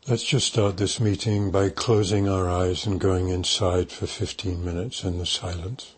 Let's just start this meeting by closing our eyes and going inside for 15 minutes in the silence.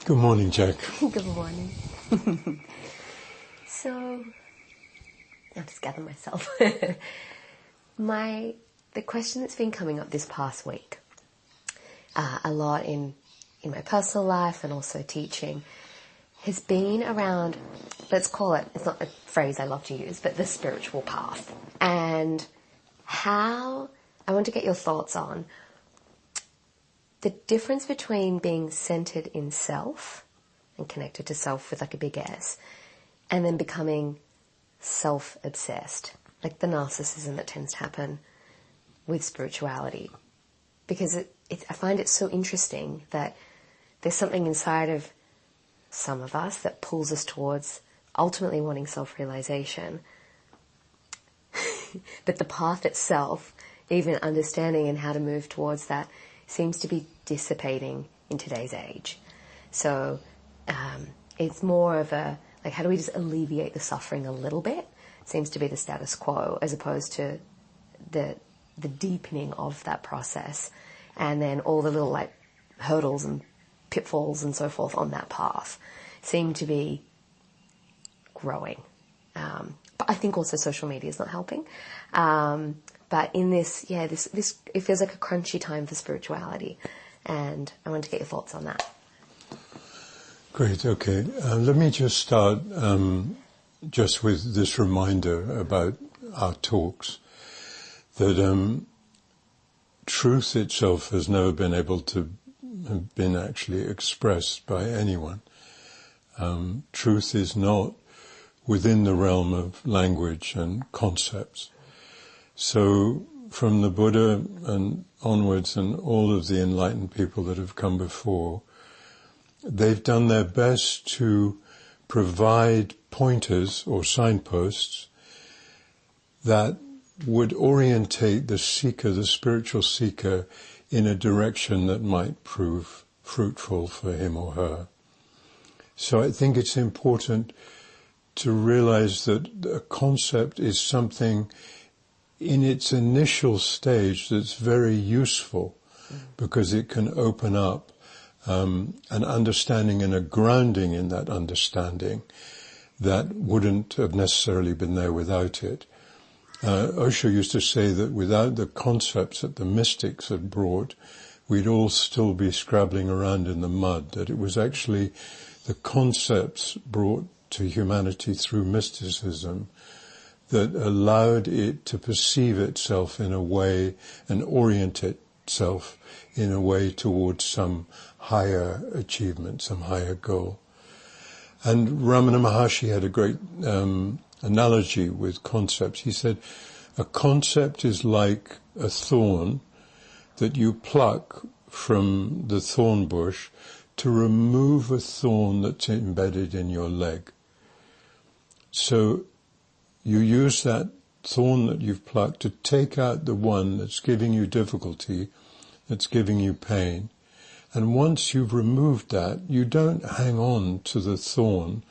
Good morning, Jack. Good morning. So, I'll just gather myself. The question that's been coming up this past week, a lot in my personal life and also teaching, has been around, let's call it, it's not a phrase I love to use, but the spiritual path. And how, I want to get your thoughts on the difference between being centered in self and connected to self with like a big S, and then becoming self-obsessed, like the narcissism that tends to happen with spirituality. Because I find it so interesting that there's something inside of some of us that pulls us towards ultimately wanting self-realization. But the path itself, even understanding and how to move towards that, seems to be dissipating in today's age. So it's more of a, like, how do we just alleviate the suffering a little bit? It seems to be the status quo, as opposed to the deepening of that process, and then all the little like hurdles and pitfalls and so forth on that path seem to be growing. But I think also social media is not helping. But in this, this it feels like a crunchy time for spirituality, and I want to get your thoughts on that. Great, okay. Let me just start just with this reminder about our talks, that truth itself has never been able to have been actually expressed by anyone. Truth is not within the realm of language and concepts. So from the Buddha and onwards, and all of the enlightened people that have come before, they've done their best to provide pointers or signposts that would orientate the seeker, the spiritual seeker, in a direction that might prove fruitful for him or her. So I think it's important to realize that a concept is something in its initial stage that's very useful, because it can open up an understanding and a grounding in that understanding that wouldn't have necessarily been there without it. Osho used to say that without the concepts that the mystics had brought, we'd all still be scrabbling around in the mud, that it was actually the concepts brought to humanity through mysticism that allowed it to perceive itself in a way and orient itself in a way towards some higher achievement, some higher goal. And Ramana Maharshi had a great analogy with concepts. He said, a concept is like a thorn that you pluck from the thorn bush to remove a thorn that's embedded in your leg. So you use that thorn that you've plucked to take out the one that's giving you difficulty, that's giving you pain. And once you've removed that, you don't hang on to the thorn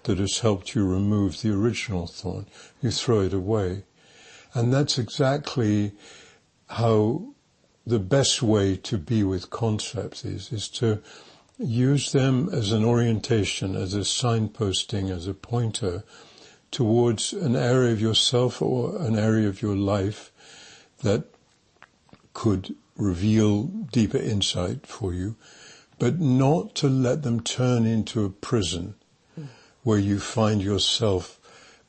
that has helped you remove the original thorn. You throw it away. And that's exactly how the best way to be with concepts is to use them as an orientation, as a signposting, as a pointer towards an area of yourself or an area of your life that could reveal deeper insight for you, but not to let them turn into a prison where you find yourself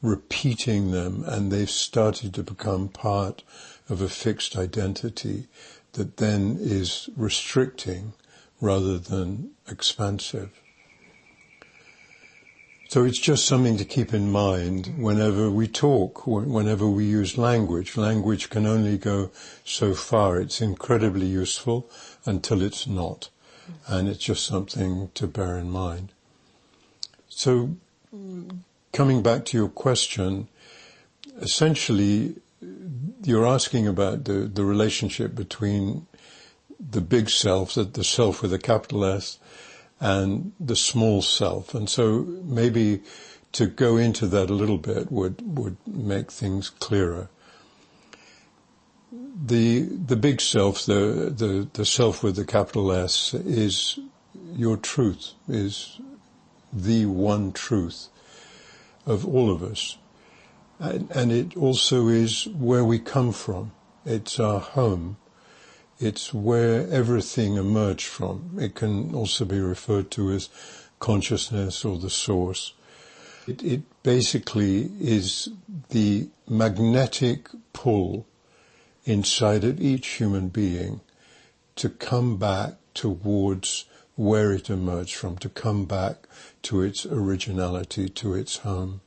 repeating them and they've started to become part of a fixed identity that then is restricting rather than expansive. So it's just something to keep in mind whenever we talk, whenever we use language. Language can only go so far. It's incredibly useful until it's not. And it's just something to bear in mind. So coming back to your question, essentially you're asking about the relationship between the big self, the self with a capital S, and the small self. And so maybe to go into that a little bit would make things clearer. The big self, the self with the capital S, is your truth, is the one truth of all of us. And it also is where we come from. It's our home. It's where everything emerged from. It can also be referred to as consciousness or the source. It basically is the magnetic pull inside of each human being to come back towards where it emerged from, to come back to its originality, to its home.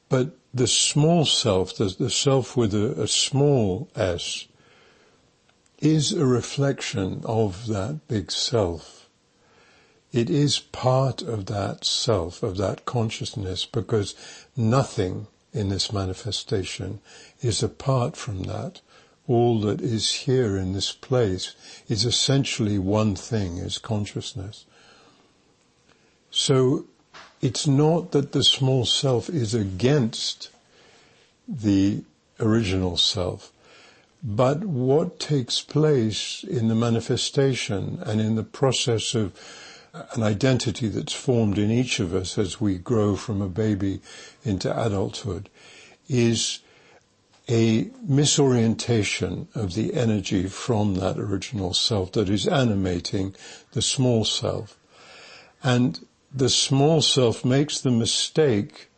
But the small self, the self with a small s, is a reflection of that big self. It is part of that self, of that consciousness, because nothing in this manifestation is apart from that. All that is here in this place is essentially one thing, is consciousness. So it's not that the small self is against the original self, but what takes place in the manifestation and in the process of an identity that's formed in each of us as we grow from a baby into adulthood is a misorientation of the energy from that original self that is animating the small self. And the small self makes the mistake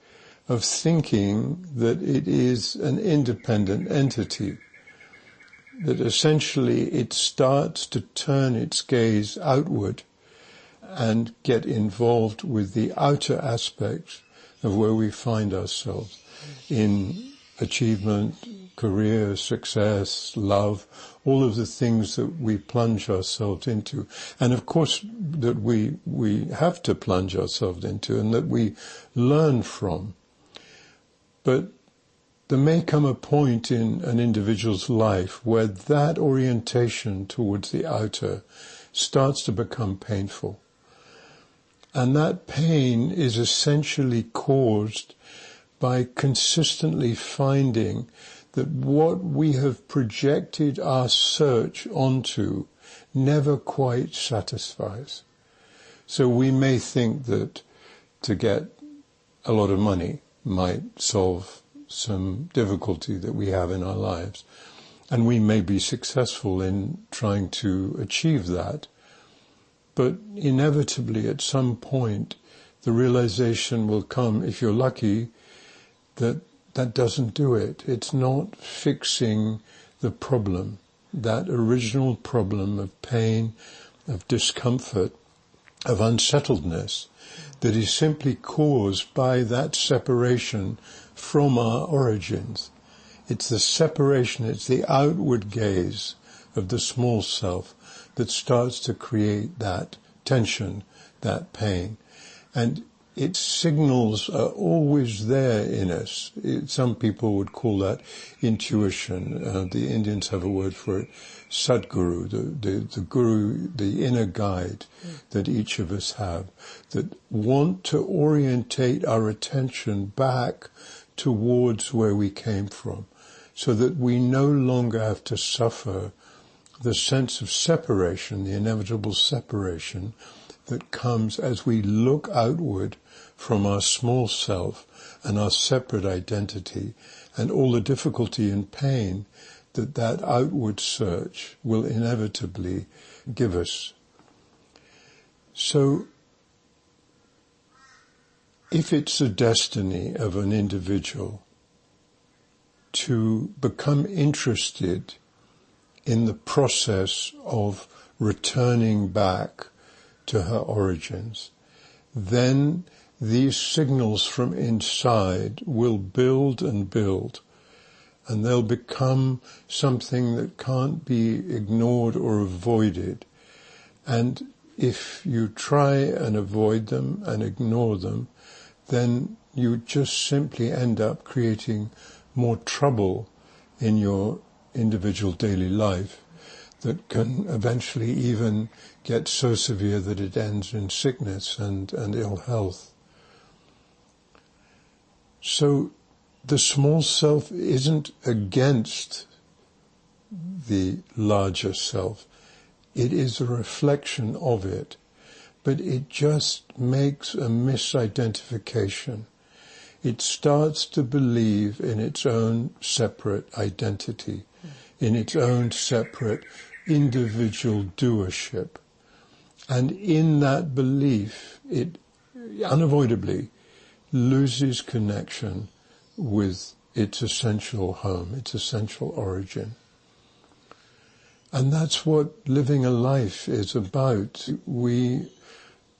of thinking that it is an independent entity, that essentially it starts to turn its gaze outward and get involved with the outer aspects of where we find ourselves in achievement, career, success, love, all of the things that we plunge ourselves into. And of course that we have to plunge ourselves into and that we learn from. But there may come a point in an individual's life where that orientation towards the outer starts to become painful. And that pain is essentially caused by consistently finding that what we have projected our search onto never quite satisfies. So we may think that to get a lot of money might solve some difficulty that we have in our lives, and we may be successful in trying to achieve that. But inevitably at some point the realization will come, if you're lucky, that that doesn't do it. It's not fixing the problem, that original problem of pain, of discomfort, of unsettledness that is simply caused by that separation from our origins. It's the separation, it's the outward gaze of the small self that starts to create that tension, that pain. And its signals are always there in us. Some people would call that intuition. The Indians have a word for it, Sadguru, the guru, the inner guide that each of us have, that want to orientate our attention back towards where we came from, so that we no longer have to suffer the sense of separation, the inevitable separation that comes as we look outward from our small self and our separate identity, and all the difficulty and pain that that outward search will inevitably give us. So, if it's the destiny of an individual to become interested in the process of returning back to her origins, then these signals from inside will build and build, and they'll become something that can't be ignored or avoided. And if you try and avoid them and ignore them, then you just simply end up creating more trouble in your individual daily life that can eventually even get so severe that it ends in sickness and ill health. So the small self isn't against the larger self. it is a reflection of it, but it just makes a misidentification. It starts to believe in its own separate identity, in its own separate individual doership. And in that belief, it unavoidably loses connection with its essential home, its essential origin. And that's what living a life is about. We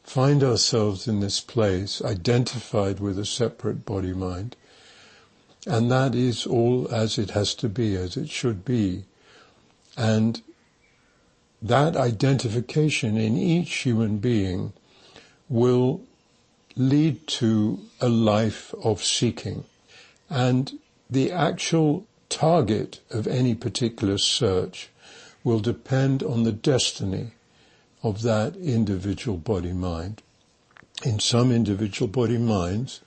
find ourselves in this place, identified with a separate body-mind, and that is all as it has to be, as it should be. And that identification in each human being will lead to a life of seeking. And the actual target of any particular search will depend on the destiny of that individual body-mind. In some individual body-minds,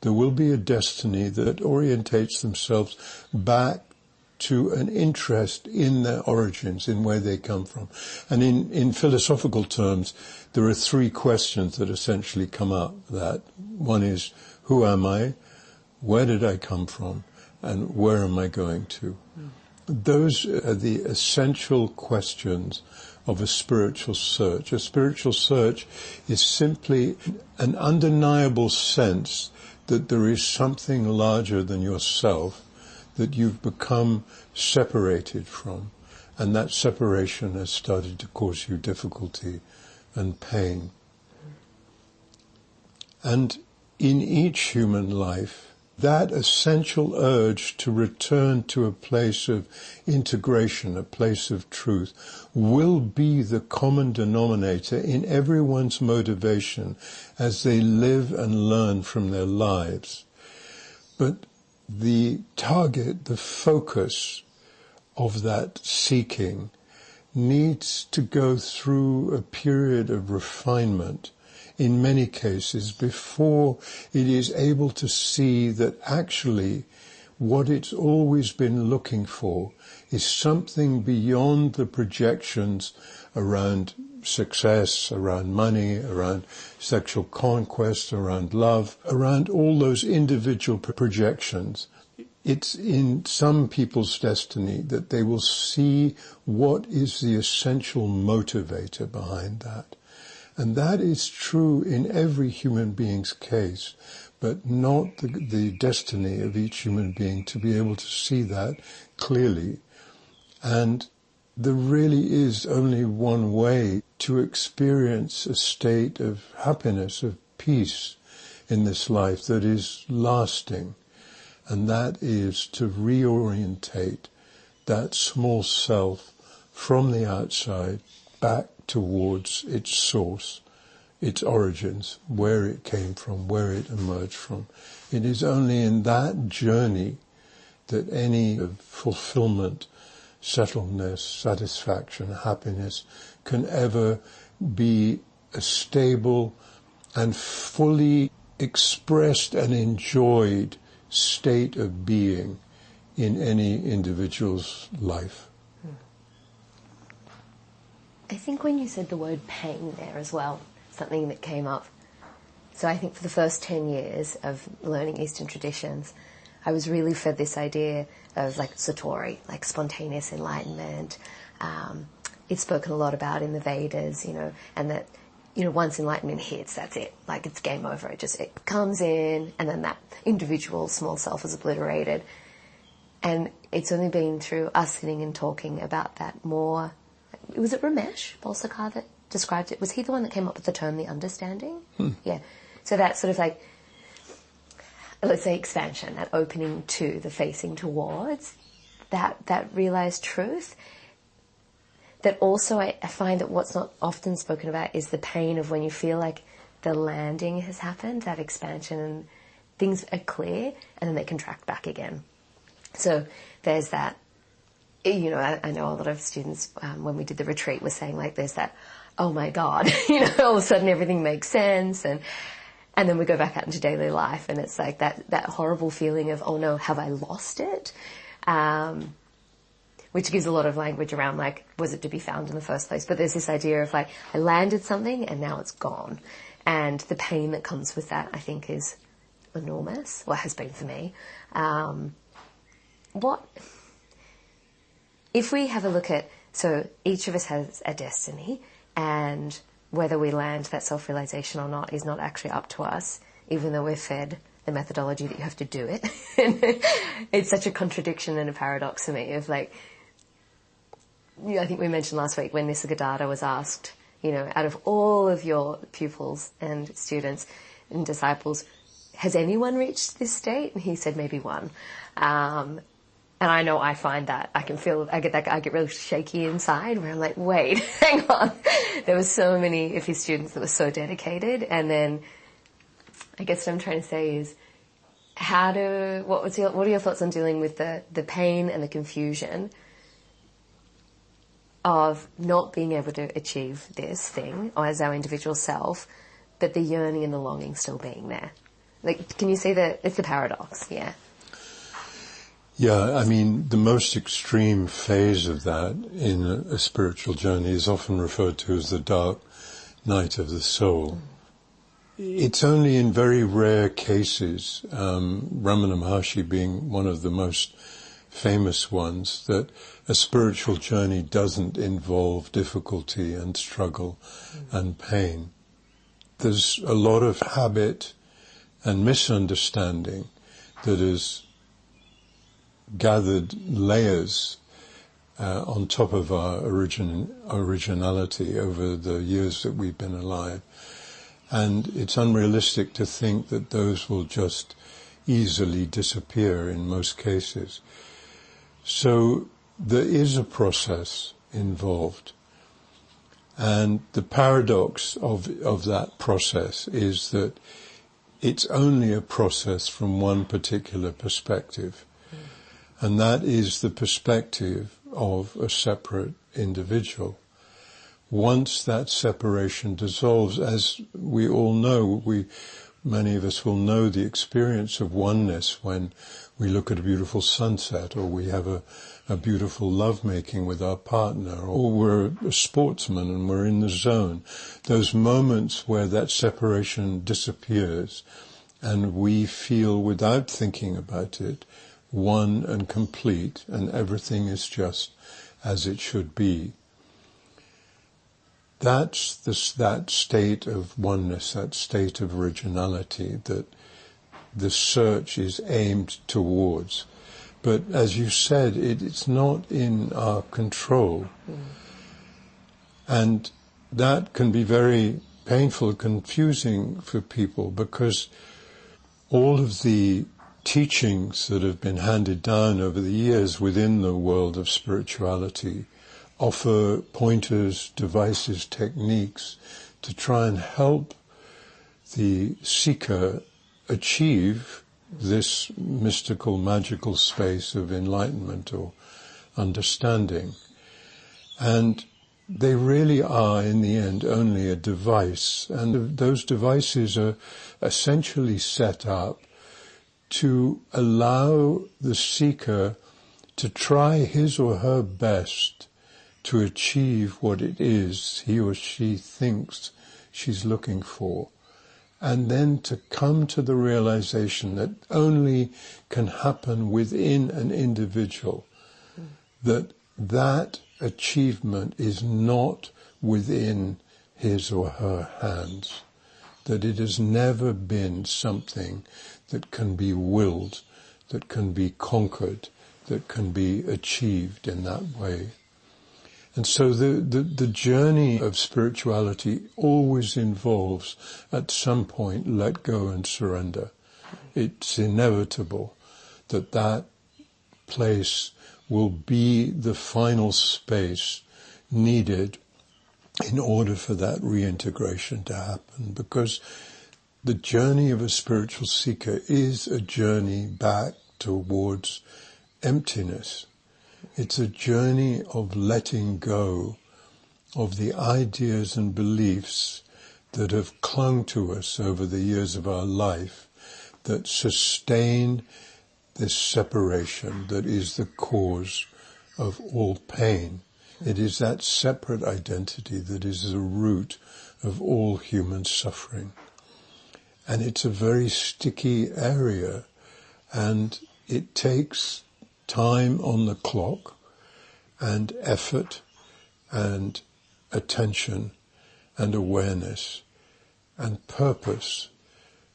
there will be a destiny that orientates themselves back to an interest in their origins, in where they come from. And in philosophical terms, there are three questions that essentially come up. That one is, who am I? Where did I come from? And where am I going to? Those are the essential questions of a spiritual search. A spiritual search is simply an undeniable sense that there is something larger than yourself that you've become separated from, and that separation has started to cause you difficulty and pain. And in each human life, that essential urge to return to a place of integration, a place of truth, will be the common denominator in everyone's motivation as they live and learn from their lives. But the target, the focus of that seeking needs to go through a period of refinement in many cases before it is able to see that actually what it's always been looking for is something beyond the projections around success, around money, around sexual conquest, around love, around all those individual projections. It's in some people's destiny that they will see what is the essential motivator behind that. And that is true in every human being's case, but not the destiny of each human being to be able to see that clearly. And there really is only one way to experience a state of happiness, of peace in this life that is lasting, and that is to reorientate that small self from the outside back towards its source, its origins, where it came from, where it emerged from. It is only in that journey that any fulfillment, settledness, satisfaction, happiness can ever be a stable and fully expressed and enjoyed state of being in any individual's life. I think when you said the word pain there as well, something that came up. So I think for the first 10 years of learning Eastern traditions, I was really fed this idea of like satori, like spontaneous enlightenment. It's spoken a lot about in the Vedas, and that, once enlightenment hits, that's it. Like it's game over. It comes in, and then that individual small self is obliterated. And it's only been through us sitting and talking about that more. Was it Ramesh Balsekar that described it? Was he the one that came up with the term the understanding? Yeah. So that sort of like, let's say expansion, that opening to, the facing towards, that realized truth. That also I find that what's not often spoken about is the pain of when you feel like the landing has happened, that expansion, and things are clear, and then they contract back again. So there's that. I know a lot of students, when we did the retreat, were saying like there's that, oh my God, all of a sudden everything makes sense, and then we go back out into daily life, and it's like that horrible feeling of, oh no, have I lost it? which gives a lot of language around, like, was it to be found in the first place? But there's this idea of, like, I landed something and now it's gone. And the pain that comes with that, I think, is enormous, or has been for me. If we have a look at, so each of us has a destiny, and whether we land that self-realization or not is not actually up to us, even though we're fed the methodology that you have to do it. It's such a contradiction and a paradox for me of, like, I think we mentioned last week when Nisargadatta was asked, out of all of your pupils and students and disciples, has anyone reached this state? And he said maybe one. And I know I find that I get really shaky inside where I'm like, wait, hang on. There were so many of his students that were so dedicated. And then I guess what I'm trying to say is what are your thoughts on dealing with the pain and the confusion of not being able to achieve this thing or as our individual self, but the yearning and the longing still being there? Like, can you see that it's a paradox? Yeah. Yeah, I mean, the most extreme phase of that in a spiritual journey is often referred to as the dark night of the soul. It's only in very rare cases, Ramana Maharshi being one of the most famous ones, that a spiritual journey doesn't involve difficulty and struggle and pain. There's a lot of habit and misunderstanding that is gathered layers on top of our originality over the years that we've been alive. And it's unrealistic to think that those will just easily disappear in most cases. So there is a process involved. And the paradox of that process is that it's only a process from one particular perspective. And that is the perspective of a separate individual. Once that separation dissolves, as we all know, many of us will know the experience of oneness when we look at a beautiful sunset, or we have a beautiful lovemaking with our partner, or we're a sportsman and we're in the zone. Those moments where that separation disappears and we feel, without thinking about it, one and complete, and everything is just as it should be. That's that state of oneness, that state of originality that the search is aimed towards. But as you said, it's not in our control. And that can be very painful, confusing for people, because all of the teachings that have been handed down over the years within the world of spirituality offer pointers, devices, techniques to try and help the seeker achieve this mystical, magical space of enlightenment or understanding. And they really are, in the end, only a device. And those devices are essentially set up to allow the seeker to try his or her best to achieve what it is he or she thinks she's looking for, and then to come to the realization that only can happen within an individual, that achievement is not within his or her hands, that it has never been something that can be willed, that can be conquered, that can be achieved in that way. And so the journey of spirituality always involves, at some point, let go and surrender. It's inevitable that place will be the final space needed in order for that reintegration to happen, because the journey of a spiritual seeker is a journey back towards emptiness. It's a journey of letting go of the ideas and beliefs that have clung to us over the years of our life, that sustain this separation that is the cause of all pain. It is that separate identity that is the root of all human suffering. And it's a very sticky area, and it takes time on the clock and effort and attention and awareness and purpose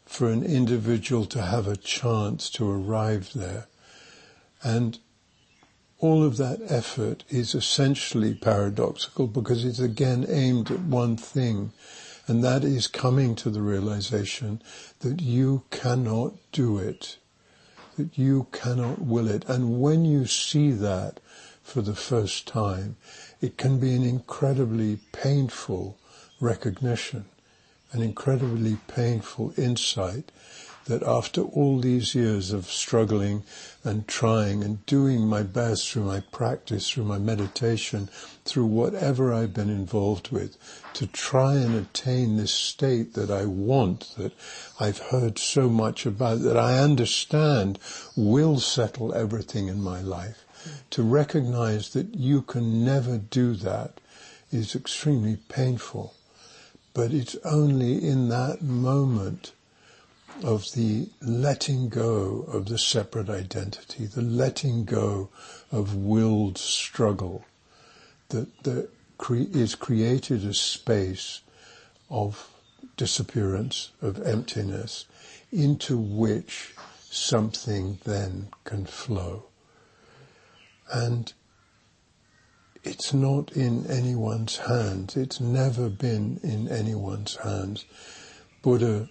for an individual to have a chance to arrive there. And all of that effort is essentially paradoxical because it's again aimed at one thing, and that is coming to the realization that you cannot do it, that you cannot will it. And when you see that for the first time, it can be an incredibly painful recognition, an incredibly painful insight that after all these years of struggling and trying and doing my best through my practice, through my meditation, through whatever I've been involved with, to try and attain this state that I want, that I've heard so much about, that I understand will settle everything in my life, to recognize that you can never do that is extremely painful. But it's only in that moment of the letting go of the separate identity, the letting go of willed struggle, that is created a space of disappearance, of emptiness, into which something then can flow. And it's not in anyone's hands. It's never been in anyone's hands. Buddha,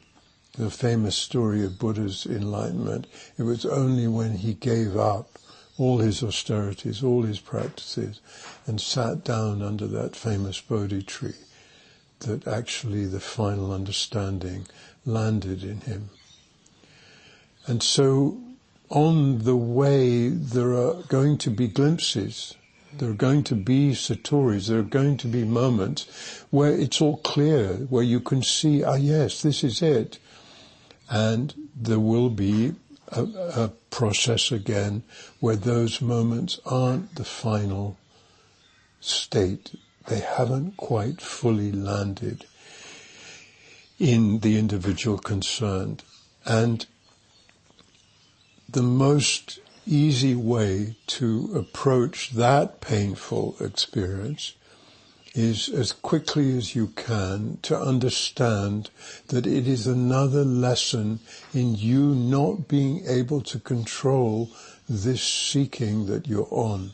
the famous story of Buddha's enlightenment, it was only when he gave up all his austerities, all his practices, and sat down under that famous Bodhi tree that actually the final understanding landed in him. And so on the way there are going to be glimpses, there are going to be satoris, there are going to be moments where it's all clear, where you can see, yes, this is it. And there will be a process again where those moments aren't the final state. They haven't quite fully landed in the individual concerned. And the most easy way to approach that painful experience is as quickly as you can to understand that it is another lesson in you not being able to control this seeking that you're on.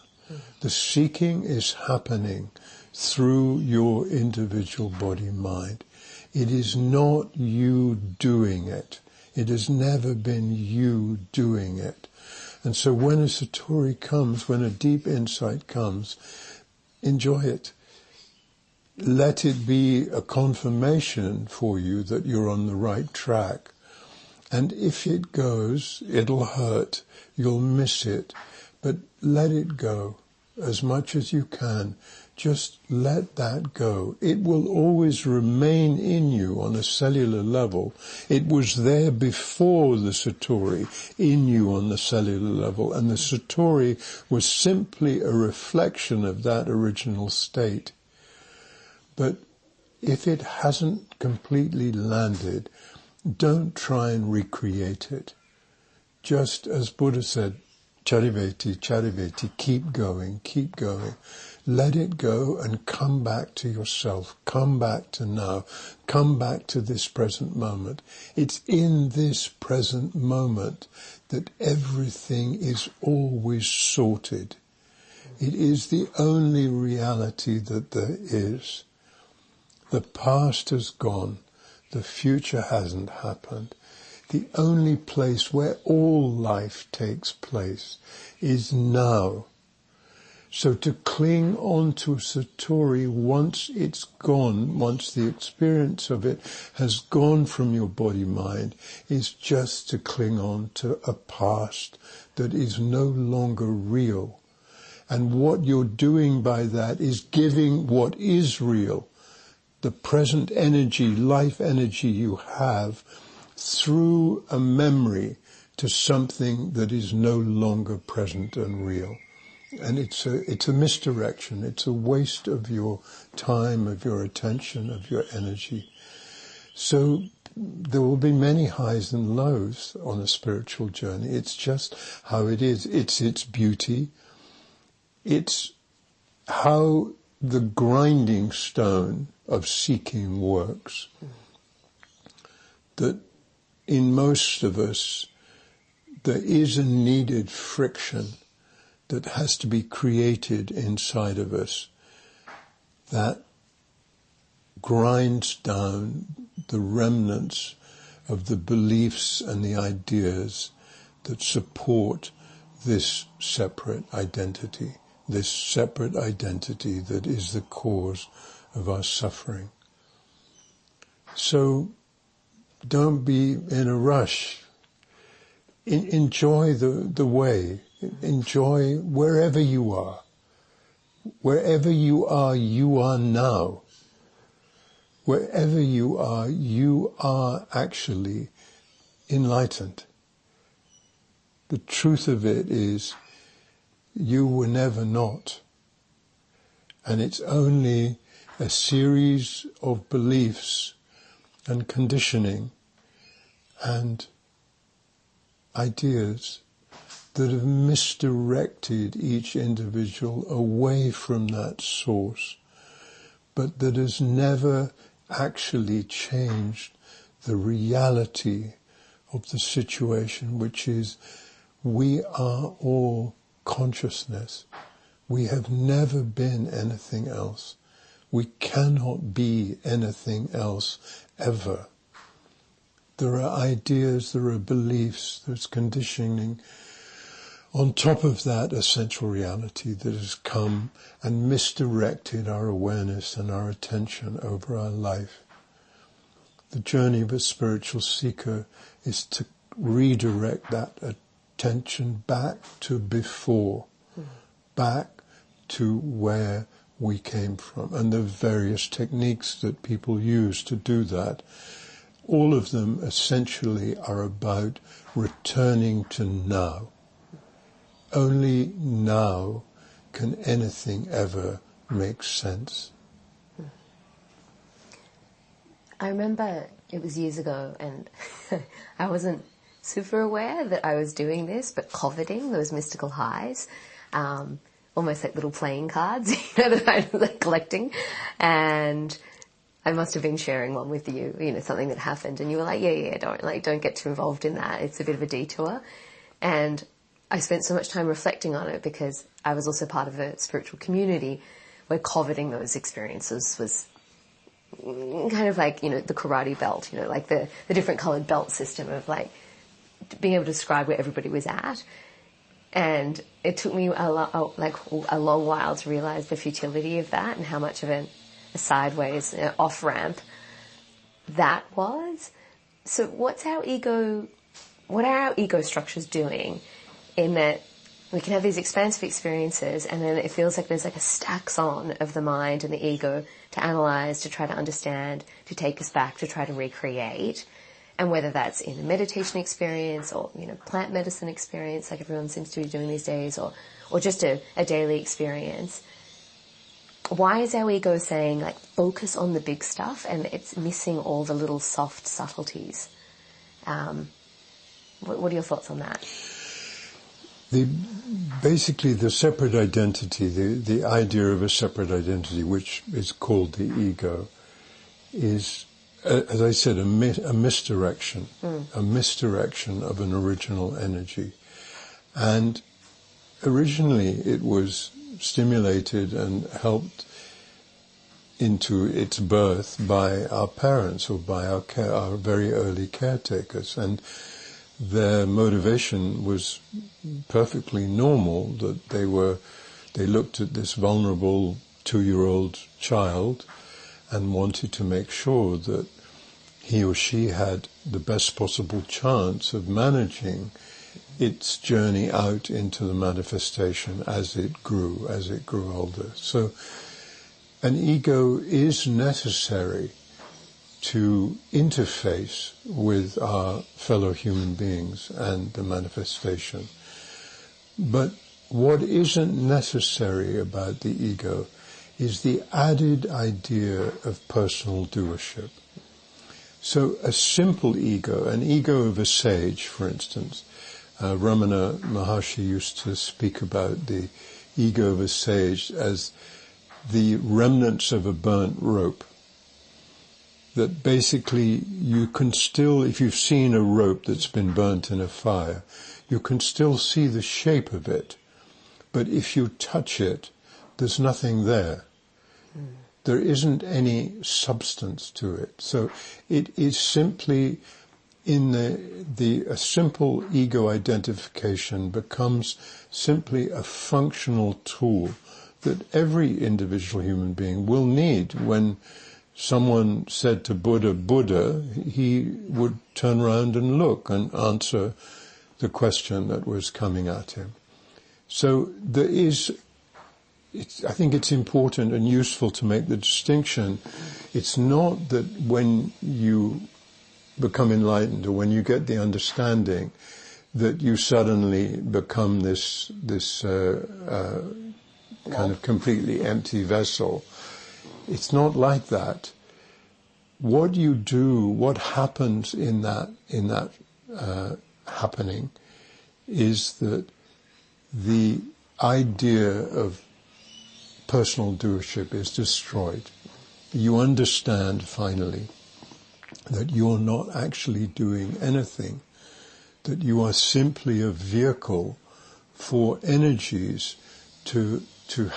The seeking is happening through your individual body-mind. It is not you doing it. It has never been you doing it. And so when a satori comes, when a deep insight comes, enjoy it. Let it be a confirmation for you that you're on the right track. And if it goes, it'll hurt, you'll miss it, but let it go as much as you can. Just let that go. It will always remain in you on a cellular level. It was there before the satori, in you on the cellular level, and the satori was simply a reflection of that original state. But if it hasn't completely landed, don't try and recreate it. Just as Buddha said, chariveti, chariveti, keep going, keep going. Let it go and come back to yourself, come back to now, come back to this present moment. It's in this present moment that everything is always sorted. It is the only reality that there is. The past has gone, the future hasn't happened. The only place where all life takes place is now. So to cling on to satori once it's gone, once the experience of it has gone from your body-mind, is just to cling on to a past that is no longer real. And what you're doing by that is giving what is real, the present energy, life energy you have, through a memory to something that is no longer present and real. And it's a misdirection. It's a waste of your time, of your attention, of your energy. So there will be many highs and lows on a spiritual journey. It's just how it is. It's its beauty. It's how the grinding stone of seeking works. That in most of us, there is a needed friction that has to be created inside of us that grinds down the remnants of the beliefs and the ideas that support this separate identity that is the cause of our suffering. So don't be in a rush. Enjoy the way. Enjoy wherever you are. Wherever you are now. Wherever you are actually enlightened. The truth of it is, you were never not. And it's only a series of beliefs and conditioning and ideas that have misdirected each individual away from that source, but that has never actually changed the reality of the situation, which is we are all consciousness. We have never been anything else. We cannot be anything else ever. There are ideas, there are beliefs, there's conditioning. On top of that, essential reality that has come and misdirected our awareness and our attention over our life. The journey of a spiritual seeker is to redirect that attention back to before, back to where we came from. And the various techniques that people use to do that, all of them essentially are about returning to now. Only now can anything ever make sense. I remember it was years ago, and I wasn't super aware that I was doing this, but coveting those mystical highs, almost like little playing cards, that I was like collecting. And I must have been sharing one with you, something that happened, and you were like, yeah, don't get too involved in that. It's a bit of a detour. And I spent so much time reflecting on it because I was also part of a spiritual community where coveting those experiences was kind of like, the karate belt, like the different colored belt system of like being able to describe where everybody was at. And it took me a long while to realize the futility of that and how much of a sideways off-ramp that was. So what are our ego structures doing in that we can have these expansive experiences and then it feels like there's like a stacks on of the mind and the ego to analyze, to try to understand, to take us back, to try to recreate. And whether that's in a meditation experience or, plant medicine experience like everyone seems to be doing these days or just a daily experience. Why is our ego saying, like, focus on the big stuff and it's missing all the little soft subtleties? What are your thoughts on that? Basically, the separate identity, the idea of a separate identity, which is called the ego, is, as I said, a misdirection, a misdirection of an original energy. And originally it was stimulated and helped into its birth by our parents or by our very early caretakers. And their motivation was perfectly normal, that they looked at this vulnerable 2-year-old child and wanted to make sure that he or she had the best possible chance of managing its journey out into the manifestation as it grew older. So an ego is necessary to interface with our fellow human beings and the manifestation. But what isn't necessary about the ego is the added idea of personal doership. So a simple ego, an ego of a sage, for instance, Ramana Maharshi used to speak about the ego of a sage as the remnants of a burnt rope. That basically you can still, if you've seen a rope that's been burnt in a fire, you can still see the shape of it. But if you touch it, there's nothing there. There isn't any substance to it. So it is simply in a simple ego identification becomes simply a functional tool that every individual human being will need. When someone said to Buddha, Buddha, he would turn around and look and answer the question that was coming at him. So there is, I think it's important and useful to make the distinction. It's not that when you become enlightened or when you get the understanding that you suddenly become this kind of completely empty vessel. It's not like that. What you do, what happens in that happening, is that the idea of personal doership is destroyed. You understand finally that you're not actually doing anything, that you are simply a vehicle for energies to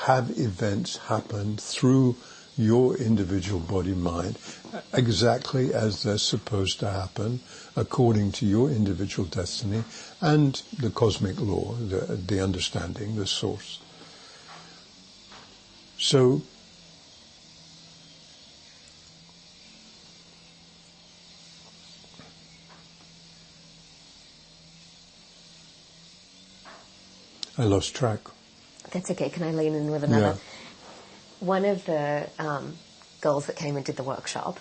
have events happen through your individual body-mind exactly as they're supposed to happen according to your individual destiny and the cosmic law, the understanding, the source. So I lost track. That's okay. Can I lean in with another? Yeah. One of the girls that came and did the workshop,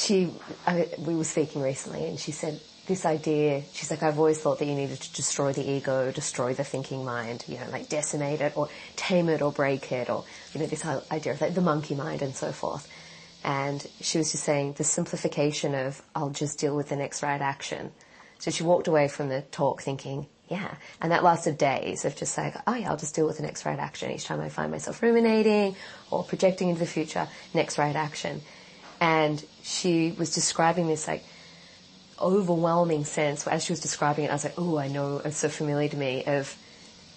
we were speaking recently, and she said this idea, she's like, I've always thought that you needed to destroy the ego, destroy the thinking mind, like decimate it or tame it or break it, or, this whole idea of like the monkey mind and so forth. And she was just saying the simplification of, I'll just deal with the next right action. So she walked away from the talk thinking, yeah. And that lasted days of just like, oh yeah, I'll just deal with the next right action. Each time I find myself ruminating or projecting into the future, next right action. And she was describing this like overwhelming sense. As she was describing it, I was like, oh, I know, it's so familiar to me, of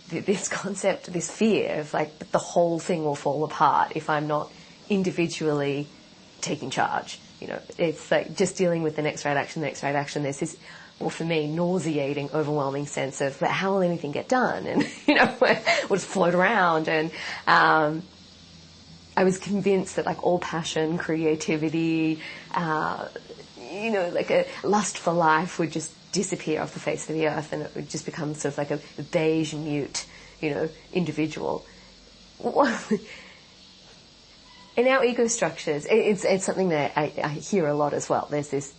this concept, this fear of like the whole thing will fall apart if I'm not individually taking charge. It's like just dealing with the next right action, the next right action. There's this, or for me, nauseating, overwhelming sense of, but how will anything get done? And, we'll just float around. And I was convinced that like all passion, creativity, like a lust for life would just disappear off the face of the earth, and it would just become sort of like a beige, mute, individual. In our ego structures, it's something that I hear a lot as well. There's this,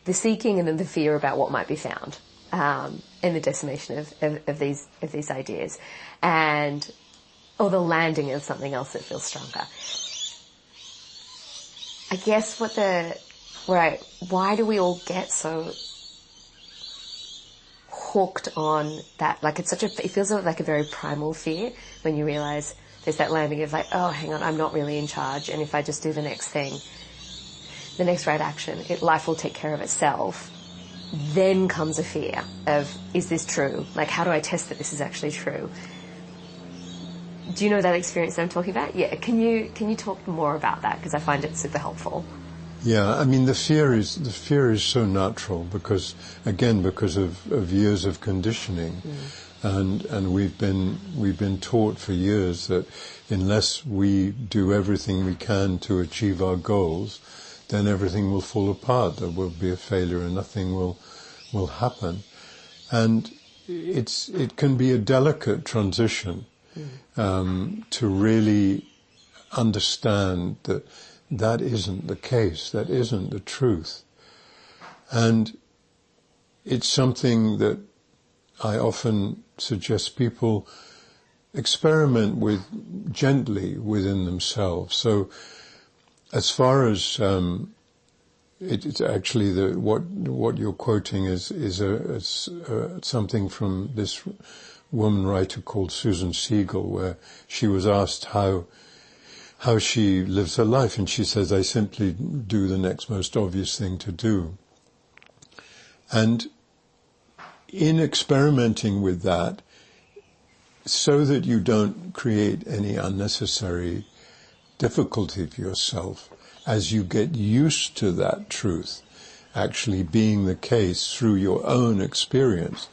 the seeking and then the fear about what might be found, in the decimation of these ideas, or the landing of something else that feels stronger. I guess why do we all get so hooked on that? Like it feels like a very primal fear when you realize there's that landing of like, oh, hang on, I'm not really in charge, and if I just do the next thing, the next right action, life will take care of itself. Then comes a fear of, is this true? Like, how do I test that this is actually true? Do you know that experience that I'm talking about? Yeah. Can you talk more about that? Because I find it super helpful. Yeah, I mean the fear is so natural because of years of conditioning, and we've been taught for years that unless we do everything we can to achieve our goals, then everything will fall apart. There will be a failure, and nothing will happen. And it can be a delicate transition to really understand that isn't the case, that isn't the truth. And it's something that I often suggest people experiment gently within themselves. So as far as it's actually what you're quoting is something from this woman writer called Susan Siegel, where she was asked how she lives her life, and she says, I simply do the next most obvious thing to do. And in experimenting with that, so that you don't create any unnecessary difficulty for yourself, as you get used to that truth actually being the case through your own experience,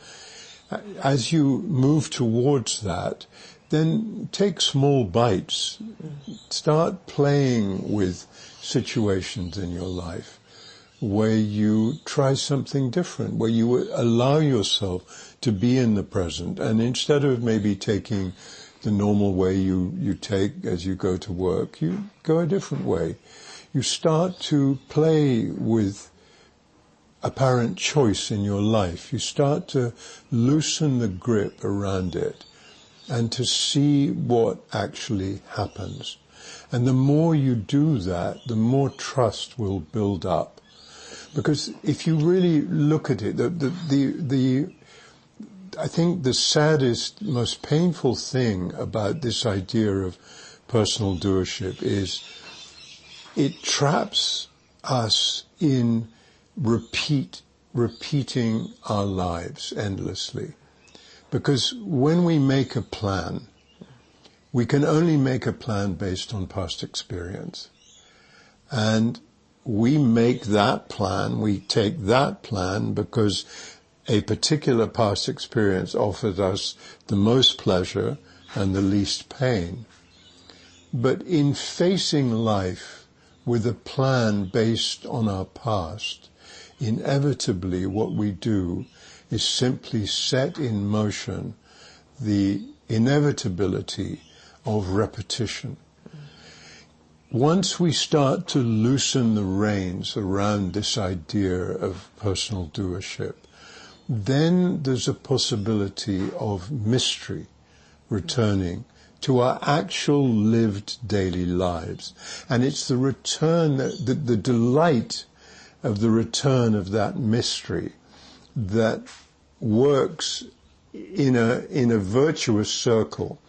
as you move towards that, then take small bites. Start playing with situations in your life where you try something different, where you allow yourself to be in the present. And instead of maybe taking the normal way you take as you go to work, you go a different way. You start to play with apparent choice in your life. You start to loosen the grip around it and to see what actually happens. And the more you do that, the more trust will build up. Because if you really look at it, I think the saddest, most painful thing about this idea of personal doership is it traps us in repeating our lives endlessly. Because when we make a plan, we can only make a plan based on past experience. And we make that plan, we take that plan because a particular past experience offered us the most pleasure and the least pain. But in facing life with a plan based on our past, inevitably what we do is simply set in motion the inevitability of repetition. Once we start to loosen the reins around this idea of personal doership, then there's a possibility of mystery returning to our actual lived daily lives. And it's the return, the delight of the return of that mystery that works in a virtuous circle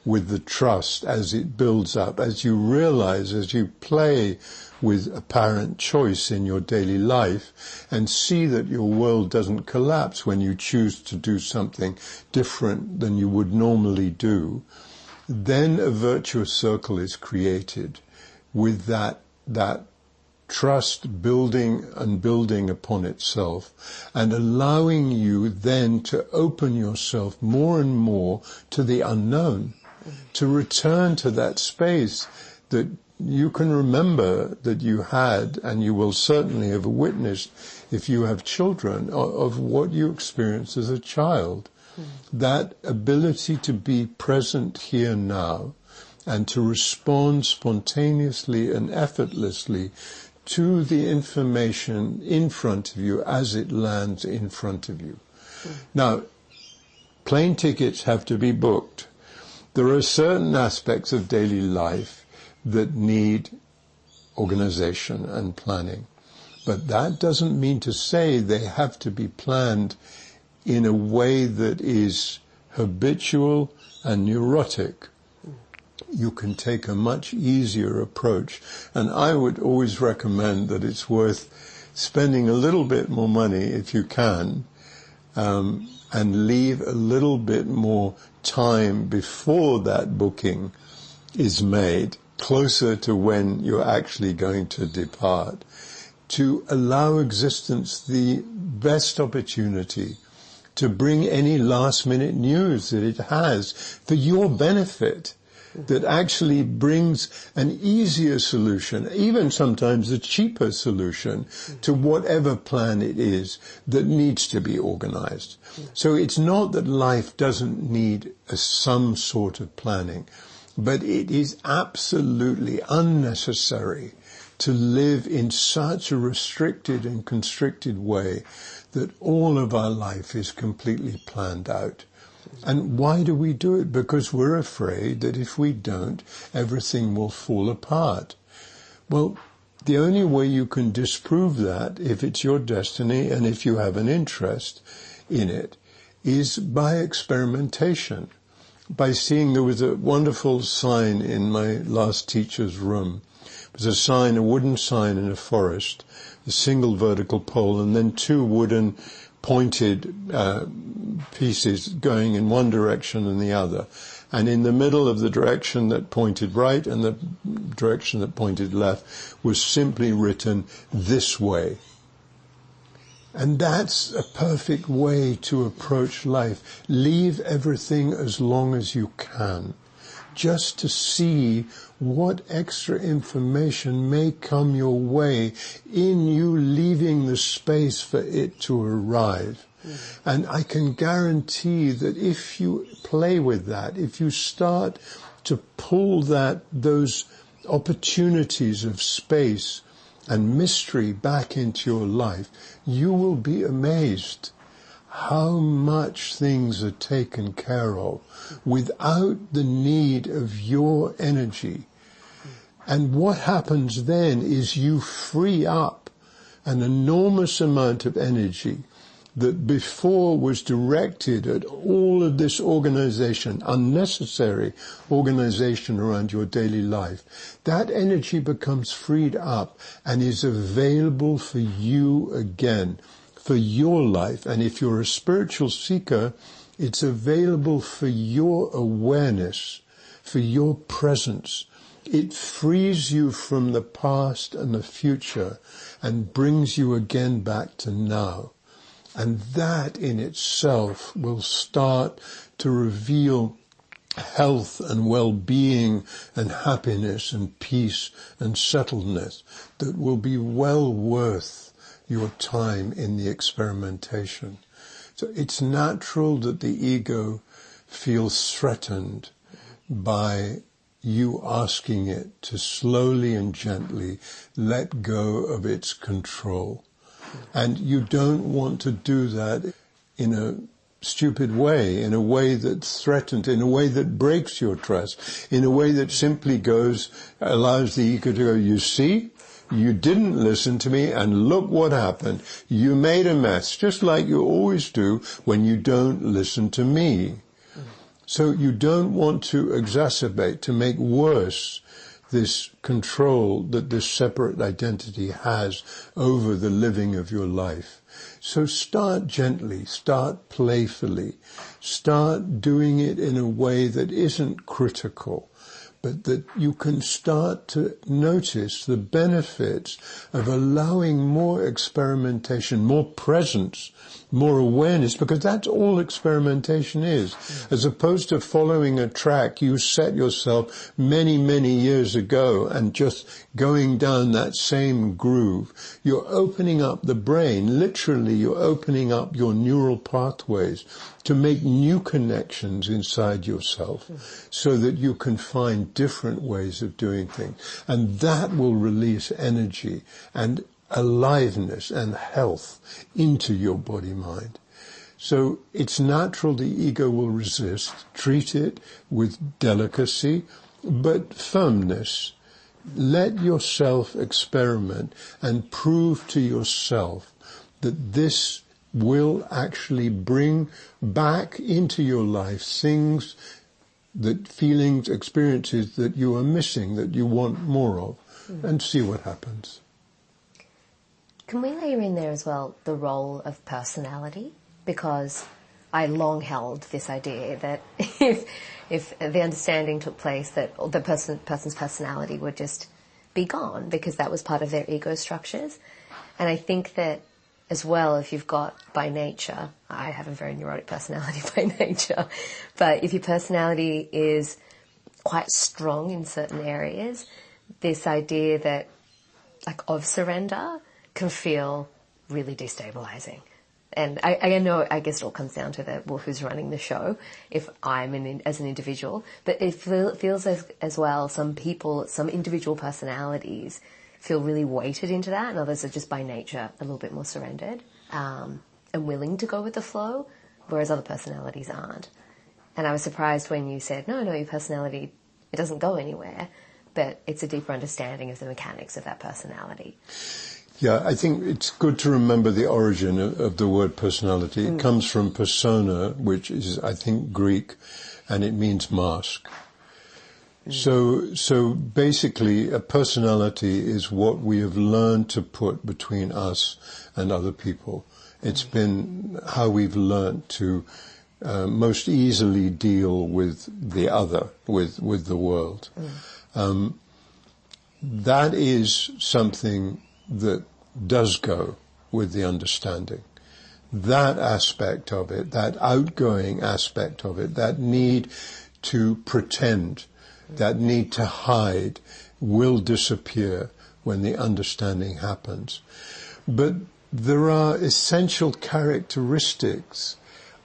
with the trust as it builds up, as you realize, as you play with apparent choice in your daily life and see that your world doesn't collapse when you choose to do something different than you would normally do, then a virtuous circle is created with that trust building and building upon itself and allowing you then to open yourself more and more to the unknown, to return to that space that you can remember that you had, and you will certainly have witnessed if you have children, of what you experienced as a child. That ability to be present here now and to respond spontaneously and effortlessly to the information in front of you as it lands in front of you. Now, plane tickets have to be booked. There are certain aspects of daily life that need organization and planning. But that doesn't mean to say they have to be planned in a way that is habitual and neurotic. You can take a much easier approach. And I would always recommend that it's worth spending a little bit more money, if you can, and leave a little bit more time before that booking is made, closer to when you're actually going to depart, to allow existence the best opportunity to bring any last-minute news that it has for your benefit, that actually brings an easier solution, even sometimes a cheaper solution, to whatever plan it is that needs to be organized. So it's not that life doesn't need some sort of planning, but it is absolutely unnecessary to live in such a restricted and constricted way that all of our life is completely planned out. And why do we do it? Because we're afraid that if we don't, everything will fall apart. Well, the only way you can disprove that, if it's your destiny and if you have an interest in it, is by experimentation. By seeing, there was a wonderful sign in my last teacher's room. It was a sign, a wooden sign in a forest, a single vertical pole, and then two wooden pointed pieces going in one direction and the other. And in the middle of the direction that pointed right and the direction that pointed left was simply written, "This way." And that's a perfect way to approach life. Leave everything as long as you can, just to see what extra information may come your way in you leaving the space for it to arrive. And I can guarantee that if you play with that, if you start to pull those opportunities of space and mystery back into your life, you will be amazed how much things are taken care of without the need of your energy. And what happens then is you free up an enormous amount of energy that before was directed at all of this organization, unnecessary organization around your daily life. That energy becomes freed up and is available for you again, for your life. And if you're a spiritual seeker, it's available for your awareness, for your presence. It frees you from the past and the future and brings you again back to now. And that in itself will start to reveal health and well-being and happiness and peace and settledness that will be well worth your time in the experimentation. So it's natural that the ego feels threatened by you asking it to slowly and gently let go of its control. And you don't want to do that in a stupid way, in a way that's threatened, in a way that breaks your trust, in a way that simply allows the ego to go, you see, you didn't listen to me and look what happened. You made a mess, just like you always do when you don't listen to me. So you don't want to exacerbate, to make worse this control that this separate identity has over the living of your life. So start gently, start playfully, start doing it in a way that isn't critical, but that you can start to notice the benefits of allowing more experimentation, more presence, more awareness, because that's all experimentation is. As opposed to following a track you set yourself many, many years ago and just going down that same groove, you're opening up the brain. Literally, you're opening up your neural pathways to make new connections inside yourself so that you can find different ways of doing things. And that will release energy and aliveness and health into your body-mind. So it's natural the ego will resist. Treat it with delicacy, but firmness. Let yourself experiment and prove to yourself that this will actually bring back into your life things, that feelings, experiences that you are missing, that you want more of, and see what happens. Can we layer in there as well the role of personality? Because I long held this idea that if the understanding took place that the person's personality would just be gone because that was part of their ego structures. And I think that as well, if you've got by nature, I have a very neurotic personality by nature, but if your personality is quite strong in certain areas, this idea that of surrender can feel really destabilizing. And I know, I guess it all comes down to who's running the show, if I'm as an individual. But it feels as well, some individual personalities feel really weighted into that, and others are just by nature a little bit more surrendered and willing to go with the flow, whereas other personalities aren't. And I was surprised when you said, no, your personality, it doesn't go anywhere, but it's a deeper understanding of the mechanics of that personality. Yeah, I think it's good to remember the origin of the word personality. It comes from persona, which is, I think, Greek, and it means mask. So basically, a personality is what we have learned to put between us and other people. It's been how we've learned to most easily deal with the other, with the world. That is something that does go with the understanding. That aspect of it, that outgoing aspect of it, that need to pretend, that need to hide, will disappear when the understanding happens. But there are essential characteristics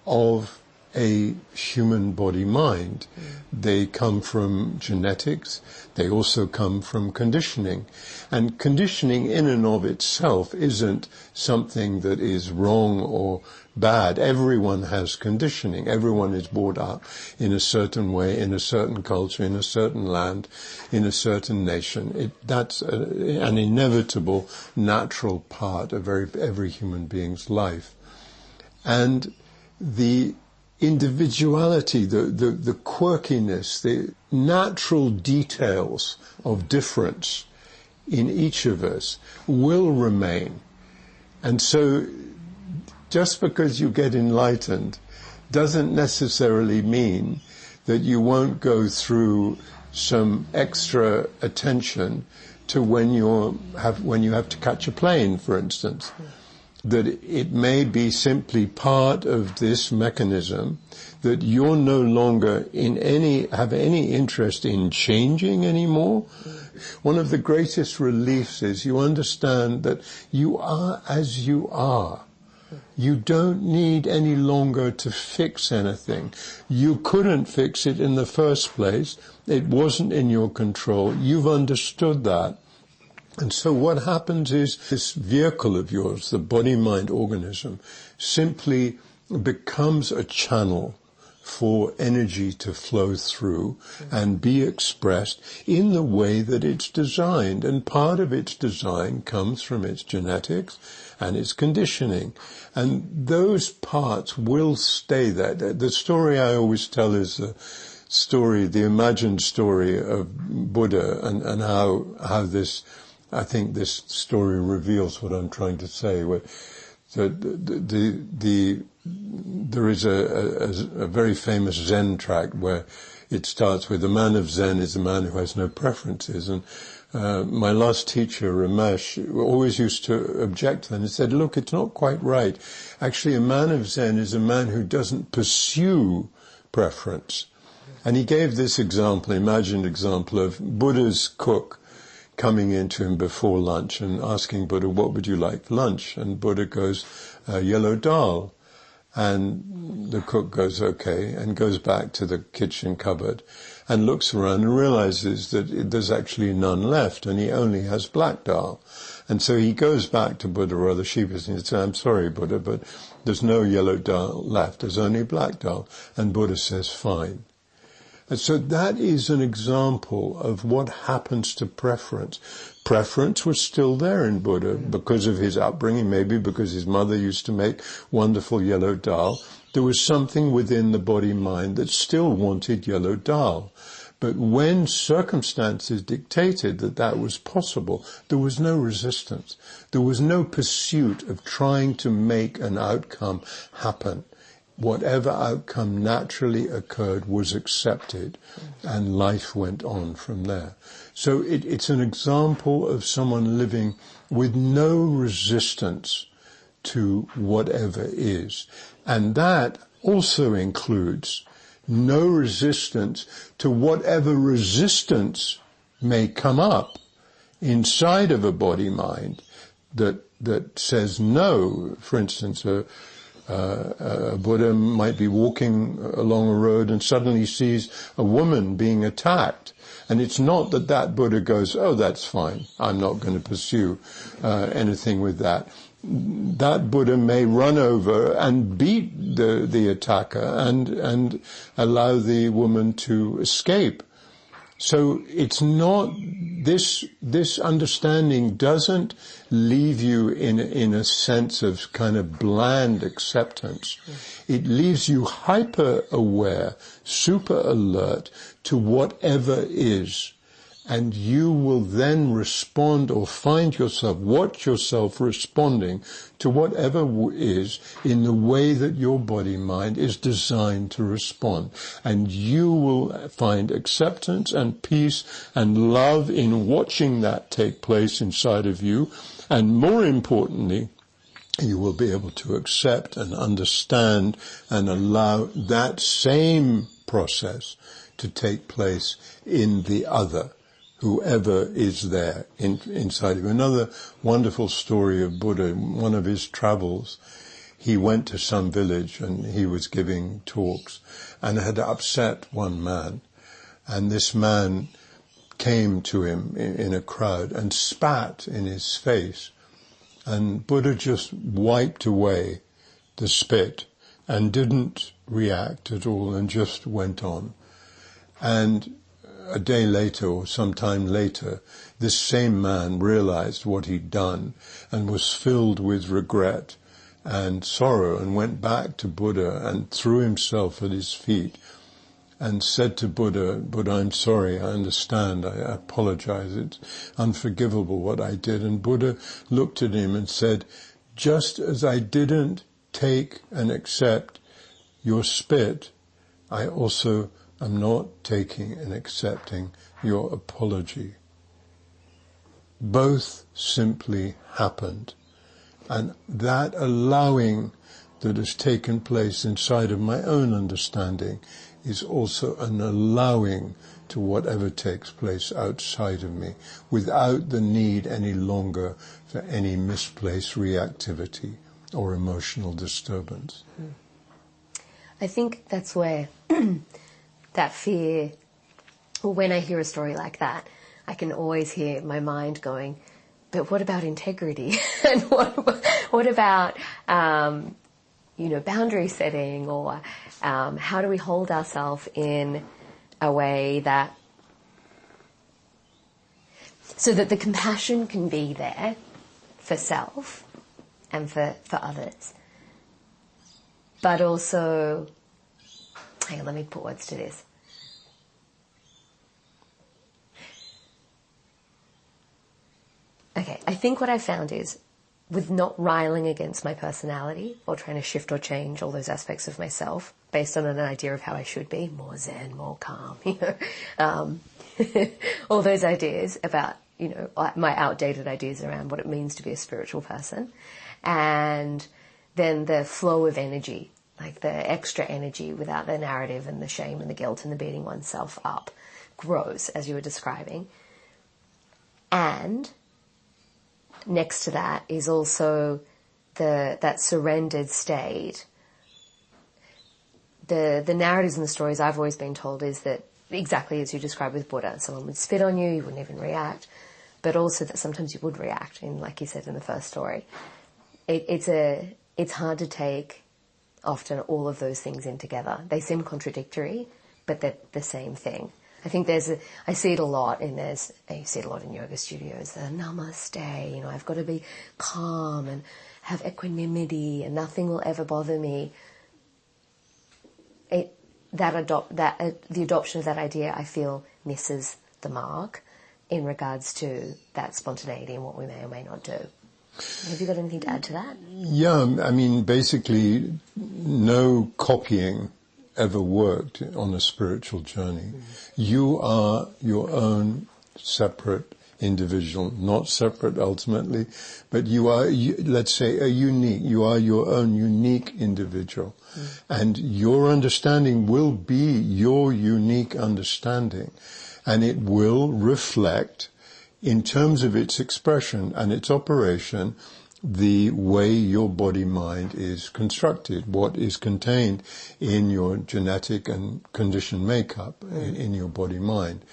of a human body-mind. They come from genetics. They also come from conditioning. And conditioning in and of itself isn't something that is wrong or bad. Everyone has conditioning. Everyone is brought up in a certain way, in a certain culture, in a certain land, in a certain nation. That's an inevitable, natural part of every human being's life. And the individuality, the quirkiness, the natural details of difference in each of us will remain. And so just because you get enlightened doesn't necessarily mean that you won't go through some extra attention to when you have to catch a plane, for instance. That it may be simply part of this mechanism that you're no longer have any interest in changing anymore. One of the greatest reliefs is you understand that you are as you are. You don't need any longer to fix anything. You couldn't fix it in the first place. It wasn't in your control. You've understood that. And so what happens is this vehicle of yours, the body-mind organism, simply becomes a channel for energy to flow through and be expressed in the way that it's designed. And part of its design comes from its genetics and its conditioning. And those parts will stay there. The story I always tell is the imagined story of Buddha and how this, I think this story reveals what I'm trying to say. There is a very famous Zen tract where it starts with, "The man of Zen is a man who has no preferences." And my last teacher, Ramesh, always used to object to that and said, "Look, it's not quite right. Actually, a man of Zen is a man who doesn't pursue preference." And he gave this example, imagined example of Buddha's cook coming into him before lunch and asking Buddha, "What would you like for lunch?" And Buddha goes, "Yellow dal." And the cook goes, "Okay," and goes back to the kitchen cupboard and looks around and realizes that there's actually none left and he only has black dal. And so he goes back to Buddha rather sheepishly and says, "I'm sorry, Buddha, but there's no yellow dal left. There's only black dal." And Buddha says, "Fine." And so that is an example of what happens to preference. Preference was still there in Buddha because of his upbringing, maybe because his mother used to make wonderful yellow dal. There was something within the body-mind that still wanted yellow dal. But when circumstances dictated that that was possible, there was no resistance. There was no pursuit of trying to make an outcome happen. Whatever outcome naturally occurred was accepted, and life went on from there. So it's an example of someone living with no resistance to whatever is. And that also includes no resistance to whatever resistance may come up inside of a body-mind that says no. For instance, a Buddha might be walking along a road and suddenly sees a woman being attacked. And it's not that that Buddha goes, oh, that's fine, I'm not going to pursue anything with that. That Buddha may run over and beat the attacker and allow the woman to escape. So it's not, this understanding doesn't leave you in a sense of kind of bland acceptance. It leaves you hyper aware, super alert to whatever is. And you will then respond or find yourself, watch yourself responding to whatever is in the way that your body-mind is designed to respond. And you will find acceptance and peace and love in watching that take place inside of you. And more importantly, you will be able to accept and understand and allow that same process to take place in the other, whoever is there inside of you. Another wonderful story of Buddha, one of his travels, he went to some village and he was giving talks and had upset one man. And this man came to him in a crowd and spat in his face. And Buddha just wiped away the spit and didn't react at all and just went on. And a day later or some time later, this same man realized what he'd done and was filled with regret and sorrow and went back to Buddha and threw himself at his feet and said to Buddha, Buddha, I'm sorry, I understand, I apologize, it's unforgivable what I did. And Buddha looked at him and said, just as I didn't take and accept your spit, I also am not taking and accepting your apology. Both simply happened. And that allowing that has taken place inside of my own understanding is also an allowing to whatever takes place outside of me, without the need any longer for any misplaced reactivity or emotional disturbance. I think that's where that fear, or when I hear a story like that, I can always hear my mind going, but what about integrity? And what about, boundary setting, or how do we hold ourselves in a way that, so that the compassion can be there for self and for others, but also, hang on, let me put words to this. Okay, I think what I found is, with not riling against my personality or trying to shift or change all those aspects of myself based on an idea of how I should be, more zen, more calm, all those ideas about, my outdated ideas around what it means to be a spiritual person, and then the flow of energy, like the extra energy without the narrative and the shame and the guilt and the beating oneself up, grows, as you were describing. And next to that is also that surrendered state. The narratives and the stories I've always been told is that, exactly as you described with Buddha, someone would spit on you, you wouldn't even react, but also that sometimes you would react, like you said in the first story. It's hard to take often all of those things in together. They seem contradictory, but they're the same thing. I think I see it a lot, and you see it a lot in yoga studios, the namaste, I've got to be calm and have equanimity and nothing will ever bother me. The adoption of that idea, I feel, misses the mark in regards to that spontaneity and what we may or may not do. Have you got anything to add to that? Yeah, I mean, basically, no copying ever worked on a spiritual journey. You are your own separate individual, not separate ultimately, but you are, let's say, you are your own unique individual. And your understanding will be your unique understanding, and it will reflect, in terms of its expression and its operation, the way your body-mind is constructed, what is contained in your genetic and conditioned makeup in your body-mind.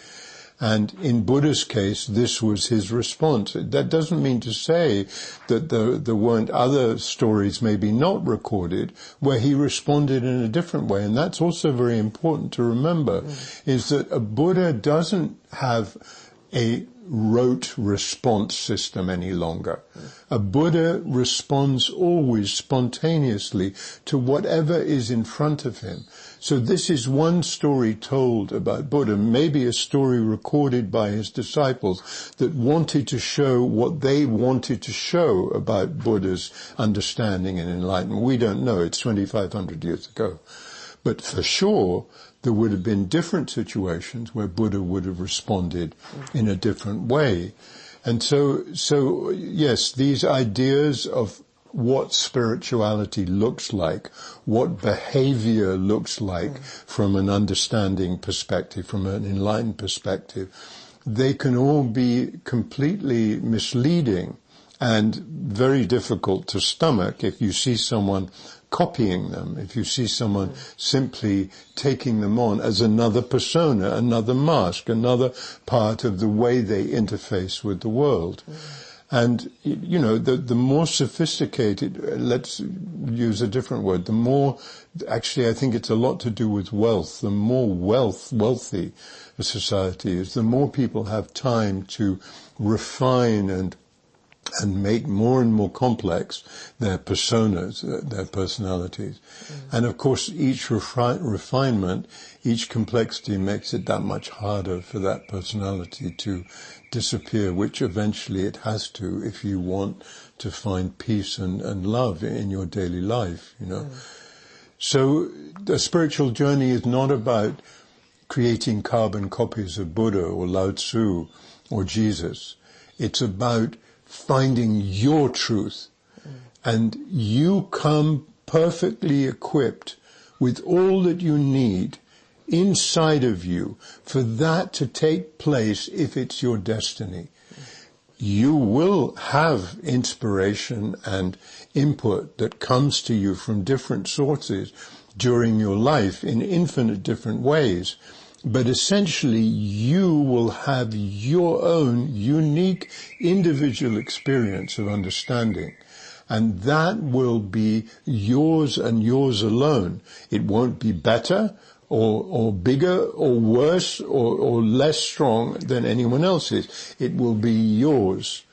And in Buddha's case, this was his response. That doesn't mean to say that there weren't other stories, maybe not recorded, where he responded in a different way. And that's also very important to remember, is that a Buddha doesn't have a rote response system any longer. A Buddha responds always spontaneously to whatever is in front of him. So this is one story told about Buddha, maybe a story recorded by his disciples that wanted to show what they wanted to show about Buddha's understanding and enlightenment. We don't know, it's 2,500 years ago. But for sure, there would have been different situations where Buddha would have responded in a different way. And so yes, these ideas of what spirituality looks like, what behavior looks like from an understanding perspective, from an enlightened perspective, they can all be completely misleading and very difficult to stomach if you see someone copying them, if you see someone simply taking them on as another persona, another mask, another part of the way they interface with the world. And, you know, the more sophisticated, let's use a different word, the more, actually I think it's a lot to do with wealth. The more wealthy a society is, the more people have time to refine and make more and more complex their personas, their personalities. And of course, each refinement, each complexity makes it that much harder for that personality to disappear, which eventually it has to if you want to find peace and love in your daily life, you know. So the spiritual journey is not about creating carbon copies of Buddha or Lao Tzu or Jesus. It's about finding your truth, and you come perfectly equipped with all that you need inside of you for that to take place if it's your destiny. You will have inspiration and input that comes to you from different sources during your life in infinite different ways. But essentially, you will have your own unique individual experience of understanding. And that will be yours and yours alone. It won't be better or bigger or worse or less strong than anyone else's. It will be yours.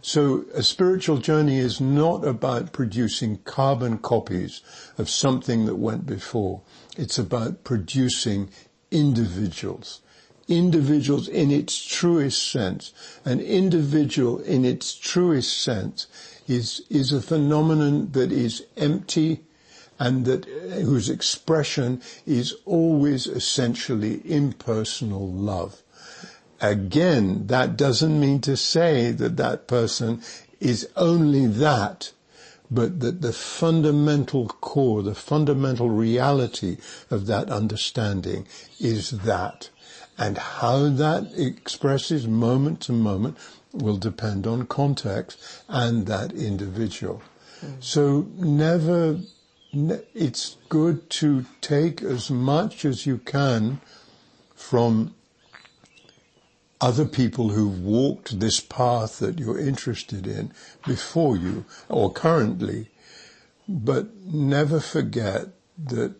So a spiritual journey is not about producing carbon copies of something that went before. It's about producing individuals in its truest sense. An individual in its truest sense is a phenomenon that is empty and that whose expression is always essentially impersonal love. Again, that doesn't mean to say that that person is only that, but that the fundamental core, the fundamental reality of that understanding is that. And how that expresses moment to moment will depend on context and that individual. So it's good to take as much as you can from other people who've walked this path that you're interested in before you or currently, but never forget that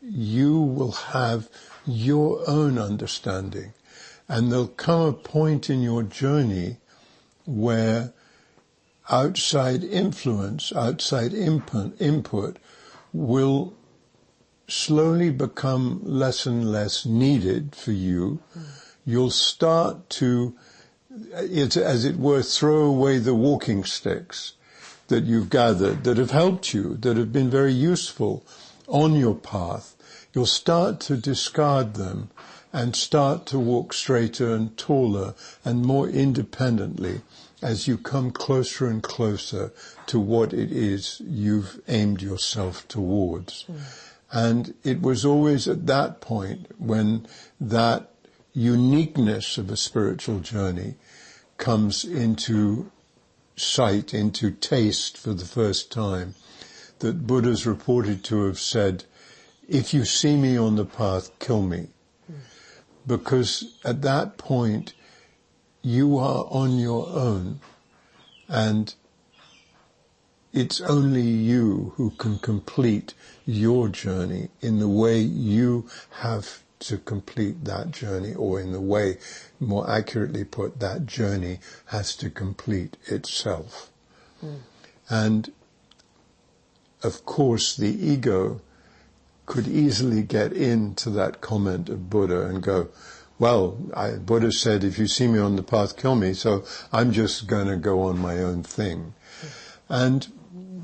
you will have your own understanding, and there'll come a point in your journey where outside influence, outside input will slowly become less and less needed for you. You'll start to, as it were, throw away the walking sticks that you've gathered, that have helped you, that have been very useful on your path. You'll start to discard them and start to walk straighter and taller and more independently as you come closer and closer to what it is you've aimed yourself towards. And it was always at that point when that uniqueness of a spiritual journey comes into sight, into taste for the first time, that Buddha's reported to have said, "If you see me on the path, kill me." because at that point you are on your own, and it's only you who can complete your journey in the way you have to complete that journey, or in the way, more accurately put, that journey has to complete itself. And of course the ego could easily get into that comment of Buddha and go, well, Buddha said, if you see me on the path, kill me, so I'm just going to go on my own thing. And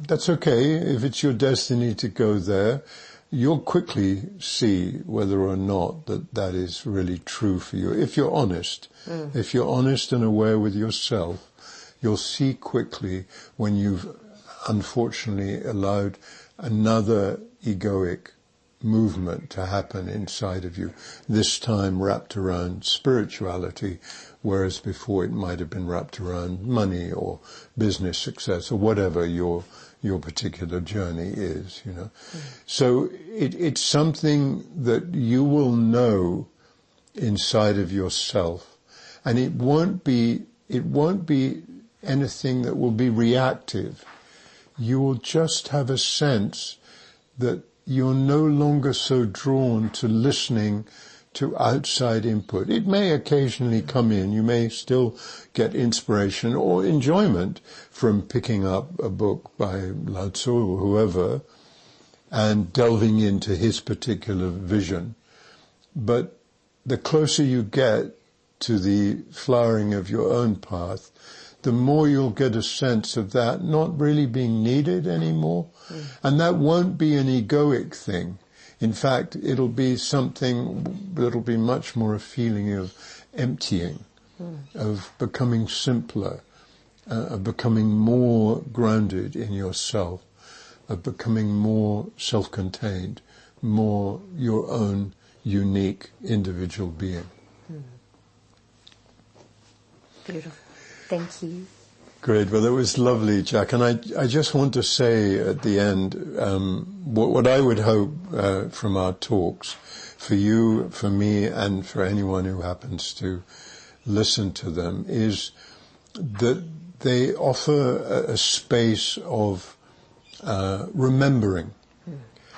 that's okay. If it's your destiny to go there, you'll quickly see whether or not that is really true for you. If you're honest, if you're honest and aware with yourself, you'll see quickly when you've unfortunately allowed another egoic movement to happen inside of you, this time wrapped around spirituality, whereas before it might have been wrapped around money or business success or whatever your particular journey is, you know. So it's something that you will know inside of yourself, and it won't be anything that will be reactive. You will just have a sense that you're no longer so drawn to listening to outside input. It may occasionally come in. You may still get inspiration or enjoyment from picking up a book by Lao Tzu or whoever and delving into his particular vision. But the closer you get to the flowering of your own path, the more you'll get a sense of that not really being needed anymore. And that won't be an egoic thing. In fact, it'll be something that'll be much more a feeling of emptying, of becoming simpler, of becoming more grounded in yourself, of becoming more self-contained, more your own unique individual being. Beautiful. Thank you. Great. Well, that was lovely, Jack. And I just want to say at the end, what I would hope from our talks, for you, for me, and for anyone who happens to listen to them, is that they offer a space of remembering.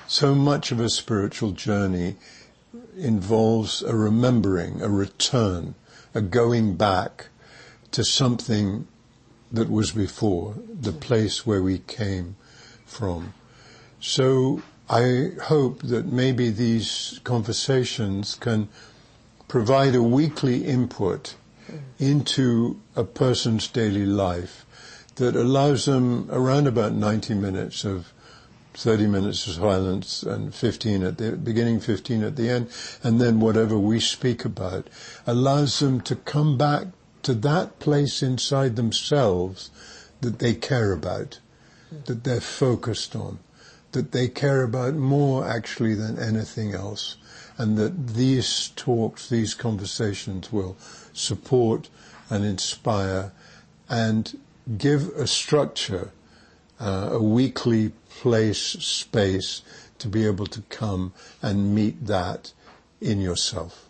So much of a spiritual journey involves a remembering, a return, a going back to something that was before, the place where we came from. So I hope that maybe these conversations can provide a weekly input into a person's daily life that allows them around about 90 minutes of 30 minutes of silence and 15 at the beginning, 15 at the end, and then whatever we speak about, allows them to come back to that place inside themselves that they care about, that they're focused on, that they care about more actually than anything else, and that these talks, these conversations will support and inspire and give a structure, a weekly place, space to be able to come and meet that in yourself.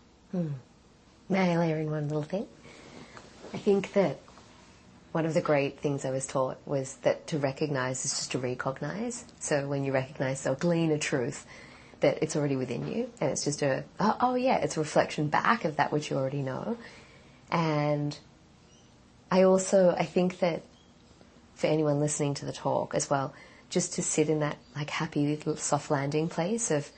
May I layer in one little thing? I think that one of the great things I was taught was that to recognize is just to recognize. So when you recognize or glean a truth, that it's already within you, and it's just it's a reflection back of that which you already know. And I think that for anyone listening to the talk as well, just to sit in that like happy little soft landing place of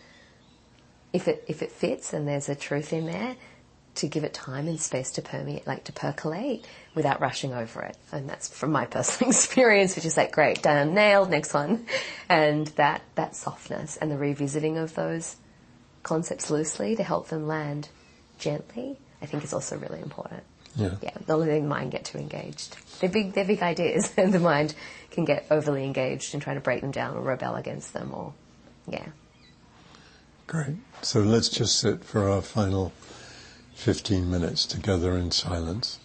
if it fits and there's a truth in there, to give it time and space to permeate, like to percolate without rushing over it. And that's from my personal experience, which is like, great, done, nailed, next one. And that softness and the revisiting of those concepts loosely to help them land gently, I think is also really important. Yeah, not letting the mind get too engaged. They're big ideas, and the mind can get overly engaged in trying to break them down or rebel against them, or, Great. So let's just sit for our final 15 minutes together in silence.